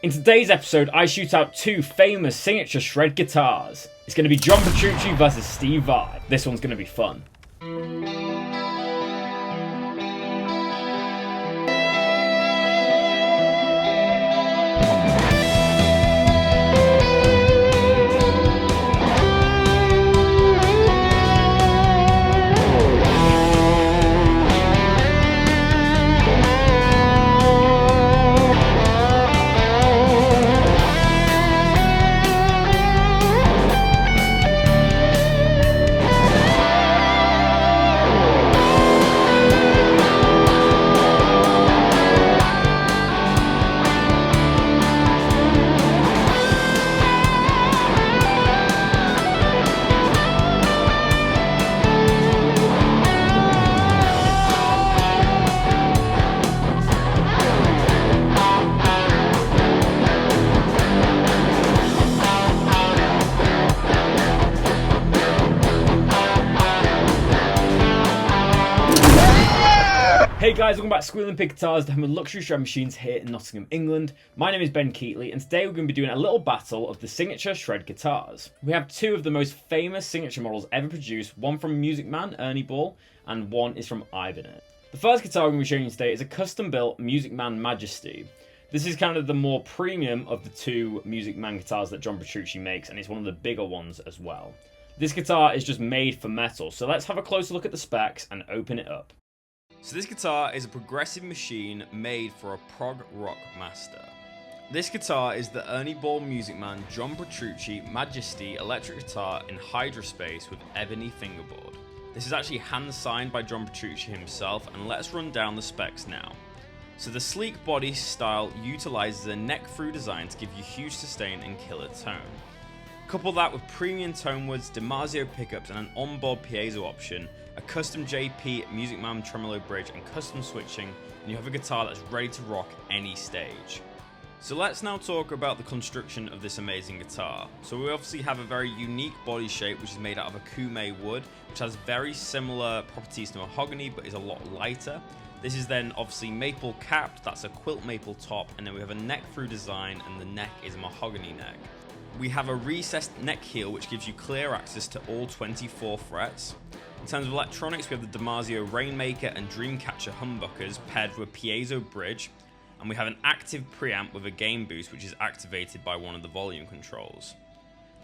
In today's episode, I shoot out two famous signature shred guitars. It's going to be John Petrucci versus Steve Vai. This one's going to be fun. Hey guys, welcome back to Squealing Pig Guitars, the home of luxury shred machines here in Nottingham, England. My name is Ben Keightley, and today we're going to be doing a little battle of the signature shred guitars. We have two of the most famous signature models ever produced, one from Music Man, Ernie Ball, and one is from Ibanez. The first guitar we're going to be showing you today is a custom-built Music Man Majesty. This is kind of the more premium of the two Music Man guitars that John Petrucci makes, and it's one of the bigger ones as well. This guitar is just made for metal, so let's have a closer look at the specs and open it up. So this guitar is a progressive machine made for a prog rock master. This guitar is the Ernie Ball Music Man John Petrucci Majesty electric guitar in Hydraspace with ebony fingerboard. This is actually hand signed by John Petrucci himself, and let's run down the specs now. So the sleek body style utilizes a neck-through design to give you huge sustain and killer tone. Couple that with premium tone woods, DiMarzio pickups and an onboard piezo option, a custom JP Music Man tremolo bridge and custom switching, and you have a guitar that's ready to rock any stage. So let's now talk about the construction of this amazing guitar. So we obviously have a very unique body shape which is made out of a kume wood, which has very similar properties to mahogany but is a lot lighter. This is then obviously maple capped, that's a quilt maple top, and then we have a neck through design and the neck is a mahogany neck. We have a recessed neck heel which gives you clear access to all 24 frets. In terms of electronics, we have the DiMarzio Rainmaker and Dreamcatcher humbuckers paired with a piezo bridge, and we have an active preamp with a gain boost which is activated by one of the volume controls.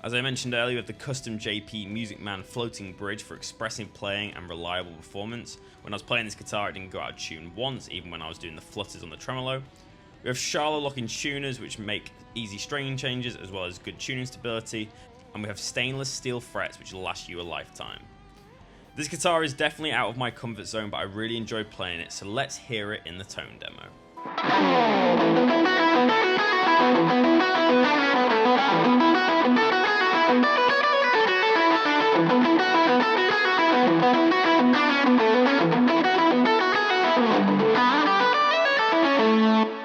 As I mentioned earlier, we have the custom JP Music Man floating bridge for expressive playing and reliable performance. When I was playing this guitar, it didn't go out of tune once, even when I was doing the flutters on the tremolo. We have Charla locking tuners which make easy string changes as well as good tuning stability, and we have stainless steel frets which will last you a lifetime. This guitar is definitely out of my comfort zone, but I really enjoy playing it, so let's hear it in the tone demo.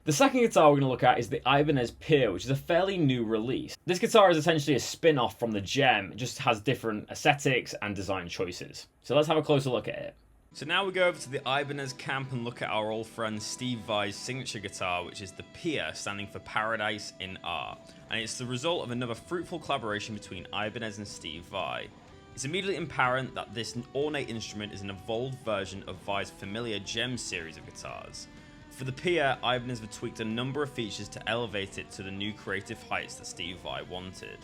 The second guitar we're going to look at is the Ibanez PIA, which is a fairly new release. This guitar is essentially a spin-off from the Gem, it just has different aesthetics and design choices. So let's have a closer look at it. So now we go over to the Ibanez camp and look at our old friend Steve Vai's signature guitar, which is the PIA, standing for Paradise in Art. And it's the result of another fruitful collaboration between Ibanez and Steve Vai. It's immediately apparent that this ornate instrument is an evolved version of Vai's familiar Gem series of guitars. For the PIA, Ibanez have tweaked a number of features to elevate it to the new creative heights that Steve Vai wanted.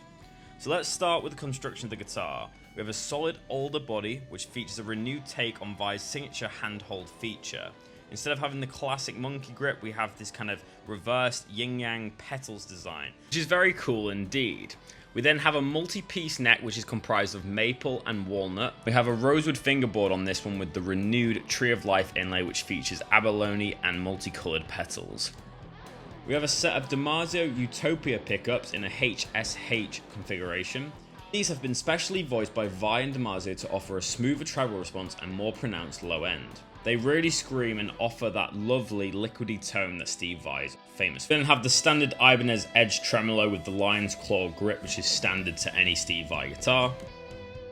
So let's start with the construction of the guitar. We have a solid older body which features a renewed take on Vai's signature handhold feature. Instead of having the classic monkey grip, we have this kind of reversed yin-yang petals design, which is very cool indeed. We then have a multi-piece neck which is comprised of maple and walnut. We have a rosewood fingerboard on this one with the renewed Tree of Life inlay which features abalone and multicolored petals. We have a set of DiMarzio Utopia pickups in a HSH configuration. These have been specially voiced by Vai and DiMarzio to offer a smoother treble response and more pronounced low end. They really scream and offer that lovely liquidy tone that Steve Vai is famous for. We then have the standard Ibanez Edge tremolo with the lion's claw grip, which is standard to any Steve Vai guitar.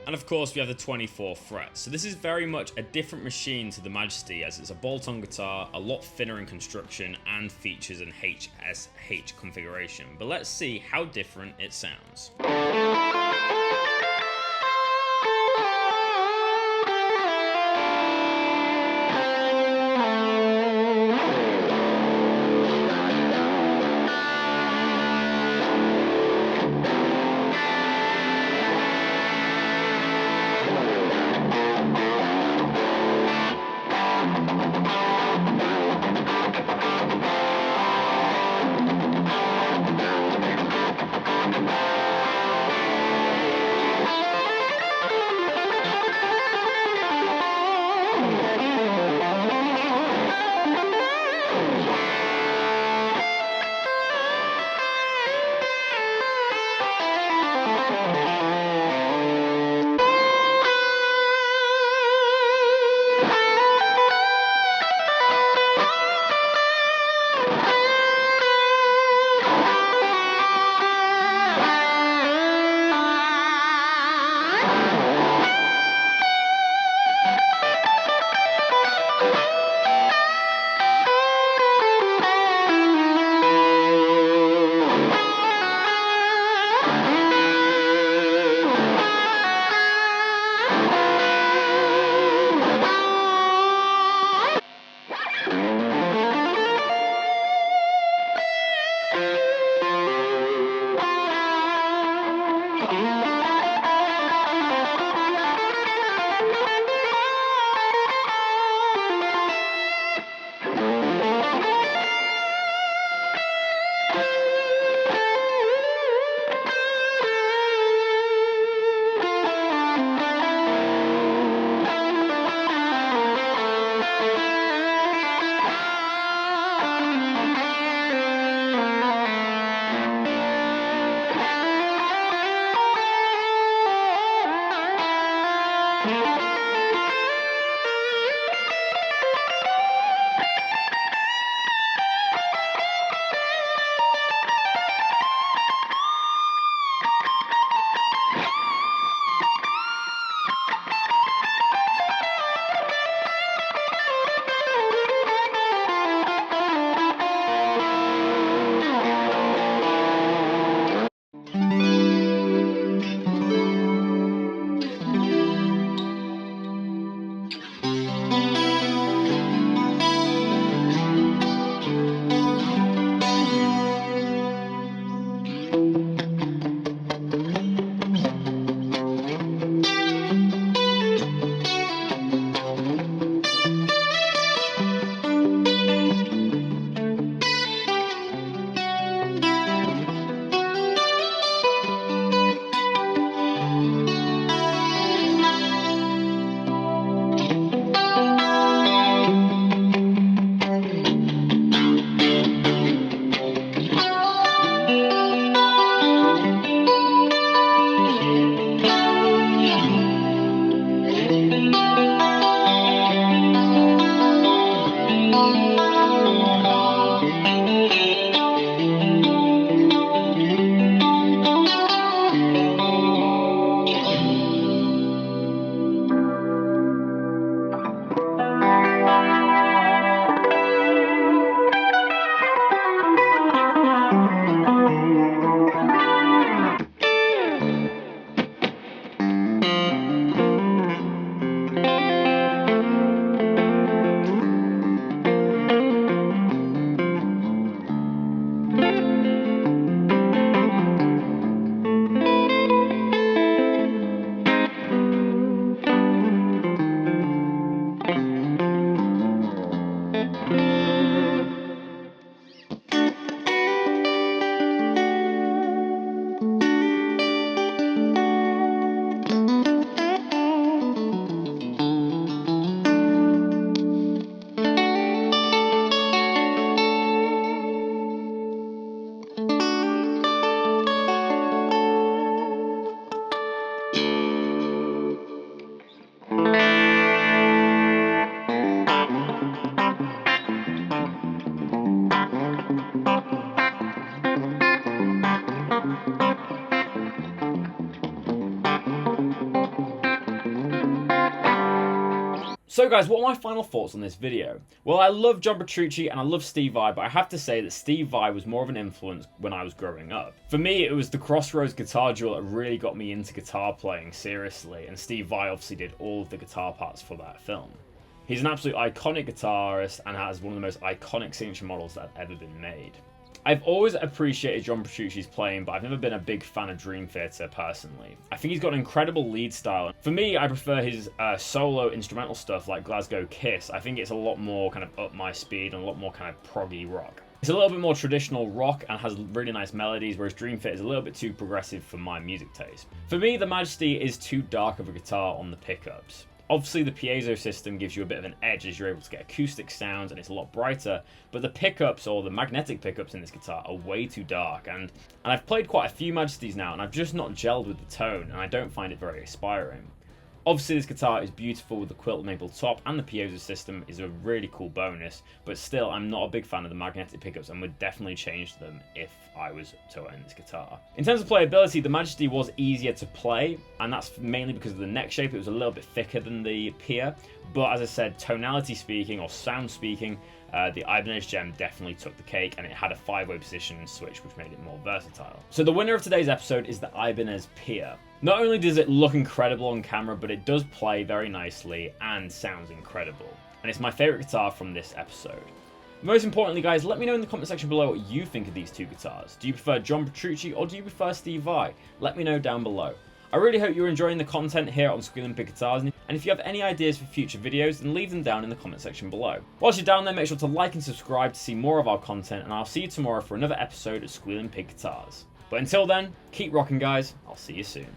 And of course we have the 24 frets. So this is very much a different machine to the Majesty, as it's a bolt-on guitar, a lot thinner in construction, and features an HSH configuration. But let's see how different it sounds. So guys, what are my final thoughts on this video? Well, I love John Petrucci and I love Steve Vai, but I have to say that Steve Vai was more of an influence when I was growing up. For me, it was the Crossroads guitar duel that really got me into guitar playing seriously, and Steve Vai obviously did all of the guitar parts for that film. He's an absolute iconic guitarist and has one of the most iconic signature models that have ever been made. I've always appreciated John Petrucci's playing, but I've never been a big fan of Dream Theater personally. I think he's got an incredible lead style. For me, I prefer his solo instrumental stuff like Glasgow Kiss. I think it's a lot more kind of up my speed and a lot more kind of proggy rock. It's a little bit more traditional rock and has really nice melodies, whereas Dream Theater is a little bit too progressive for my music taste. For me, the Majesty is too dark of a guitar on the pickups. Obviously, the piezo system gives you a bit of an edge as you're able to get acoustic sounds and it's a lot brighter, but the pickups, or the magnetic pickups in this guitar, are way too dark, and I've played quite a few Majesties now and I've just not gelled with the tone and I don't find it very aspiring. Obviously, this guitar is beautiful with the quilt maple top, and the piezo system is a really cool bonus, but still, I'm not a big fan of the magnetic pickups and would definitely change them if I was to own this guitar. In terms of playability, the Majesty was easier to play, and that's mainly because of the neck shape. It was a little bit thicker than the PIA, but as I said, tonality speaking, or sound speaking, the Ibanez Gem definitely took the cake, and it had a 5-way position switch, which made it more versatile. So the winner of today's episode is the Ibanez PIA. Not only does it look incredible on camera, but it does play very nicely and sounds incredible. And it's my favourite guitar from this episode. Most importantly, guys, let me know in the comment section below what you think of these two guitars. Do you prefer John Petrucci or do you prefer Steve Vai? Let me know down below. I really hope you're enjoying the content here on Squealing Pig Guitars, and if you have any ideas for future videos, then leave them down in the comment section below. Whilst you're down there, make sure to like and subscribe to see more of our content, and I'll see you tomorrow for another episode of Squealing Pig Guitars. But until then, keep rocking, guys. I'll see you soon.